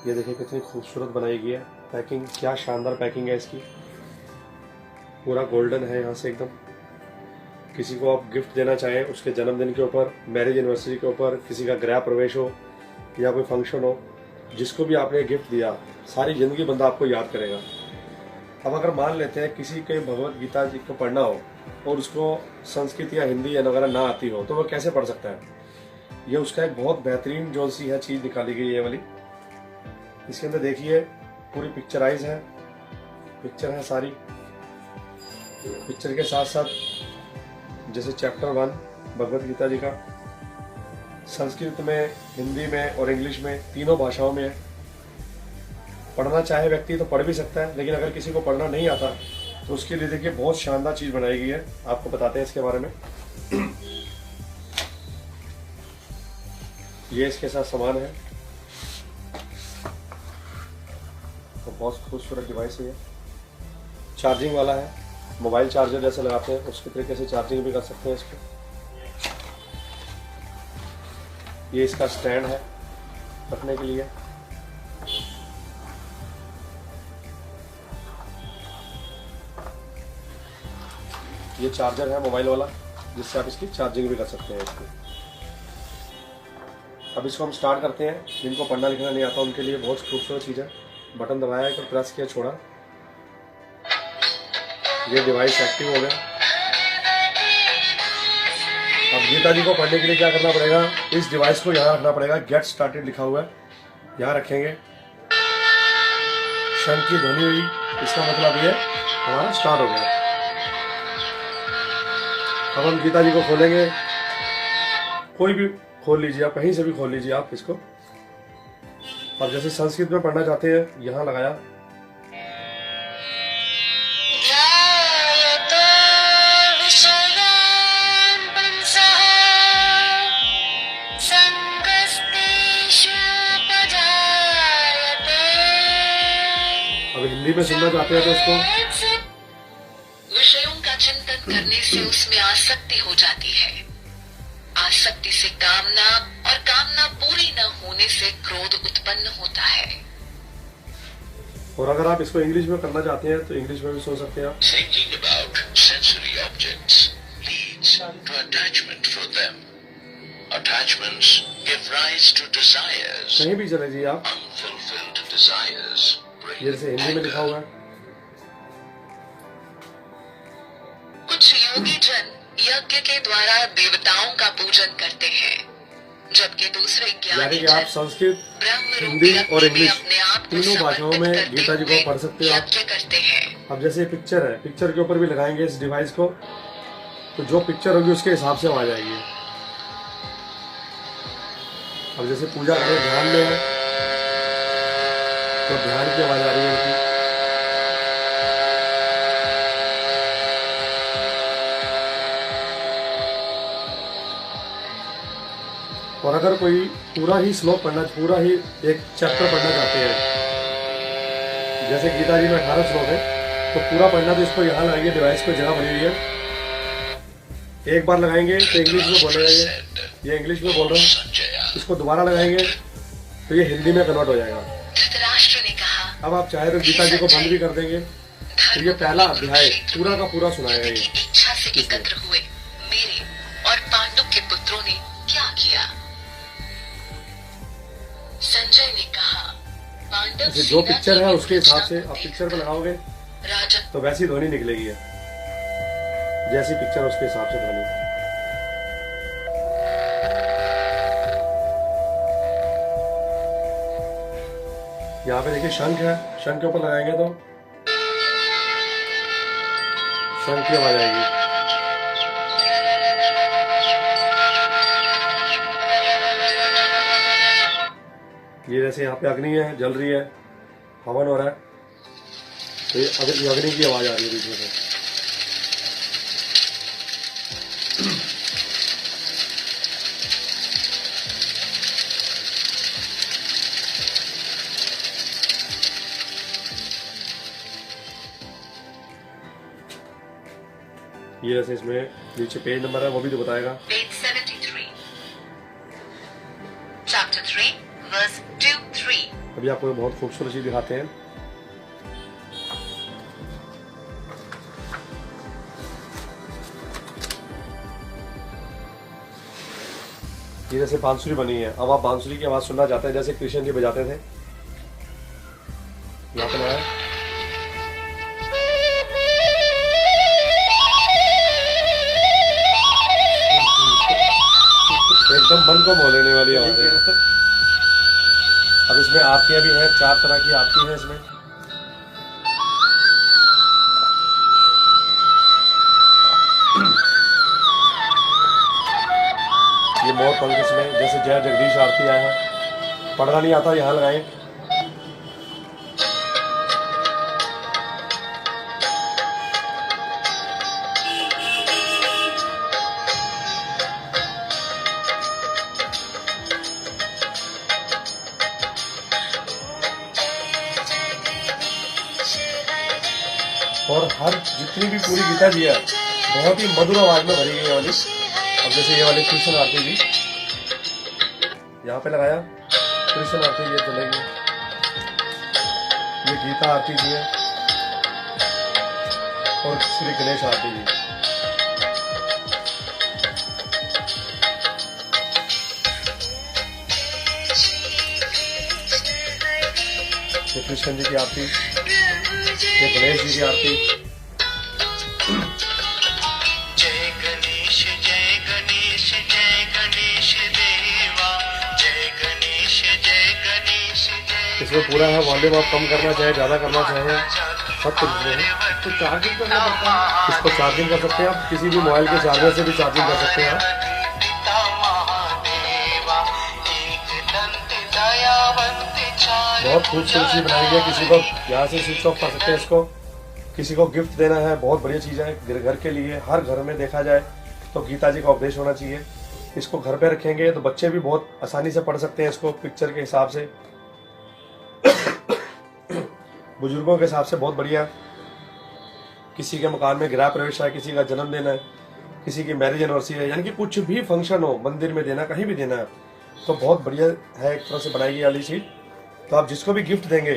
ये देखिए कितनी खूबसूरत बनाई गई है पैकिंग, क्या शानदार पैकिंग है इसकी। पूरा गोल्डन है यहाँ से एकदम। किसी को आप गिफ्ट देना चाहें उसके जन्मदिन के ऊपर, मैरिज एनिवर्सरी के ऊपर, किसी का गृह प्रवेश हो या कोई फंक्शन हो, जिसको भी आपने गिफ्ट दिया सारी जिंदगी बंदा आपको याद करेगा। अब अगर मान लेते हैं किसी के भगवत गीता जी को पढ़ना हो और उसको संस्कृत या हिंदी या वगैरह ना आती हो तो वह कैसे पढ़ सकता है। ये उसका एक बहुत बेहतरीन जो सी है चीज़ निकाली गई है वाली। इसके अंदर देखिए पूरी पिक्चराइज है, पिक्चर है सारी। पिक्चर के साथ साथ जैसे चैप्टर 1 भगवत गीता जी का संस्कृत में, हिंदी में और इंग्लिश में, तीनों भाषाओं में है। पढ़ना चाहे व्यक्ति तो पढ़ भी सकता है, लेकिन अगर किसी को पढ़ना नहीं आता तो उसके लिए देखिए बहुत शानदार चीज़ बनाई गई है। आपको बताते हैं इसके बारे में। ये इसके साथ सामान है, तो बहुत खूबसूरत डिवाइस है। ये चार्जिंग वाला है, मोबाइल चार्जर जैसे लगाते हैं उसके तरीके से चार्जिंग भी कर सकते हैं इसको। ये इसका स्टैंड है रखने के लिए। ये चार्जर है मोबाइल वाला जिससे आप इसकी चार्जिंग भी कर सकते हैं इसको। अब इसको हम स्टार्ट करते हैं। जिनको पढ़ना लिखना नहीं आता उनके लिए बहुत खूबसूरत चीज़ है। बटन दबाया है तो प्रेस किया, छोड़ा, ये डिवाइस एक्टिव हो गया। अब गीता जी को पढ़ने के लिए क्या करना पड़ेगा, इस डिवाइस को यहाँ रखना पड़ेगा। गेट स्टार्टेड लिखा हुआ है, यहाँ रखेंगे। शंख की ध्वनि हुई, इसका मतलब ये हमारा स्टार्ट हो गया। अब हम गीता जी को खोलेंगे। कोई भी खोल लीजिए आप, कहीं से भी खोल लीजिए आप इसको। अब जैसे संस्कृत में पढ़ना चाहते हैं, यहाँ लगाया। अब हिंदी में सुनना चाहते हैं तो उसको विषयों का चिंतन करने से उसमें आसक्ति हो जाती है। आसक्ति से कामना, और कामना पूरी न होने से क्रोध उत्पन्न होता है। और अगर आप इसको इंग्लिश में करना चाहते हैं तो इंग्लिश में भी सुन सकते हैं आप। Thinking about sensory objects leads to attachment for them. Attachments give rise to desires. कहीं भी चले जाइए आप। Unfulfilled desires bring ये जैसे हिंदी में लिखा हुआ है। कुछ योगी जन यज्ञ के द्वारा देवताओं का पूजन करते हैं, जबकि दूसरे यानी ज्ञानी कि आप जन संस्कृत, ब्रह्म हिंदी रूपी और अग्नि में इंग्लिश अपने आप को तीनों भाषाओं में समर्पित करते गीता जी को हुए पढ़ सकते हो आप। यज्ञ करते हैं। अब जैसे पिक्चर है, पिक्चर के ऊपर भी लगाएंगे इस डिवाइस को, तो जो पिक्चर होगी उसके हिसाब से आ जाएगी। अब जैसे पूजा करें, ध्यान में है तो ध्यान की आवाज आ रही है उनकी। और अगर कोई पूरा ही श्लोक पढ़ना, पूरा ही एक चैप्टर पढ़ना चाहते हैं, जैसे गीता जी में 18 श्लोक है, तो पूरा पढ़ना तो इसको यहाँ लगाएंगे, डिवाइस को जगह बनी हुई है। एक बार लगाएंगे तो इंग्लिश में बोलेगा, ये इंग्लिश में बोल रहा हूँ। इसको दोबारा लगाएंगे तो ये हिंदी में कन्वर्ट हो जाएगा। धृतराष्ट्र ने कहा, अब आप चाहे तो गीता जी को बंद भी कर देंगे तो ये पहला अध्याय पूरा का पूरा सुनाएगा। ये इच्छा से एकत्र हुए मेरे और पांडु के पुत्रों ने क्या किया। संजय ने कहा, पांडव जो पिक्चर है उसके हिसाब से आप पिक्चर को लगाओगे राजा तो वैसी ध्वनि निकलेगी है, जैसी पिक्चर उसके हिसाब से ध्वनि। यहाँ पे देखिए शंख है, शंख के ऊपर लगाएंगे तो शंख की आवाज आएगी। ये जैसे यहाँ पे अग्नि है, जल रही है, हवन हो रहा है, तो ये अग्नि की आवाज आ रही है बीच में से। ये जैसे इसमें नीचे पेज नंबर है वो भी तो बताएगा। Page 73, Chapter 3, verse 2-3। अब अभी आपको बहुत खूबसूरत चीज दिखाते हैं। ये जैसे बांसुरी बनी है, अब आप बांसुरी की आवाज सुनना चाहते हैं जैसे कृष्ण जी बजाते थे। यहाँ पे लगाया, एकदम मन को मोह लेने वाली आवाज है। अब इसमें आरतियां भी हैं, 4 तरह की आरती है इसमें। ये मोर पंख इसमें जैसे जय जगदीश आरती आया है, पढ़ना नहीं आता यहाँ लगाए। और हर जितनी भी पूरी गीता जी है बहुत ही मधुर आवाज में भरी गई है वाली। अब जैसे ये वाली कृष्ण आरती जी यहाँ पे लगाया, कृष्ण आरती ये चलेगी, ये गीता आरती जी है और श्री गणेश आरती जी। ये कृष्ण जी की आरती, ये गणेश जी की आरती। जय गणेश जय गणेश जय गणेश देवा, जय गणेश जय गणेश जय। इसमें पूरा है वॉल्यूम, आप कम करना चाहे ज्यादा करना चाहे सब कुछ है। तो चार्जिंग करना पड़ता है। इसको चार्जिंग कर सकते हैं आप, किसी भी मोबाइल के चार्जर से भी चार्जिंग कर सकते हैं आप। बहुत खूबसूरत चीज बनाई गई है। किसी को यहाँ से स्विच ऑफ कर सकते हैं इसको, किसी को गिफ्ट देना है, बहुत बढ़िया चीज है घर के लिए। हर घर में देखा जाए तो गीता जी का उपदेश होना चाहिए। इसको घर पे रखेंगे तो बच्चे भी बहुत आसानी से पढ़ सकते हैं इसको पिक्चर के हिसाब से, बुजुर्गों के हिसाब से बहुत बढ़िया। किसी के मकान में गृह प्रवेश है, किसी का जन्मदिन है, किसी की मैरिज एनिवर्सरी है, यानी कि कुछ भी फंक्शन हो, मंदिर में देना, कहीं भी देना है, तो बहुत बढ़िया है एक तरह से बनाई गई वाली चीज। तो आप जिसको भी गिफ्ट देंगे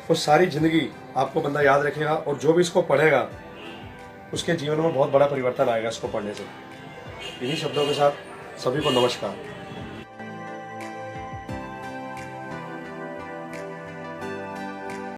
वो सारी जिंदगी आपको बंदा याद रखेगा, और जो भी इसको पढ़ेगा उसके जीवन में बहुत बड़ा परिवर्तन आएगा इसको पढ़ने से। इन्हीं शब्दों के साथ सभी को नमस्कार।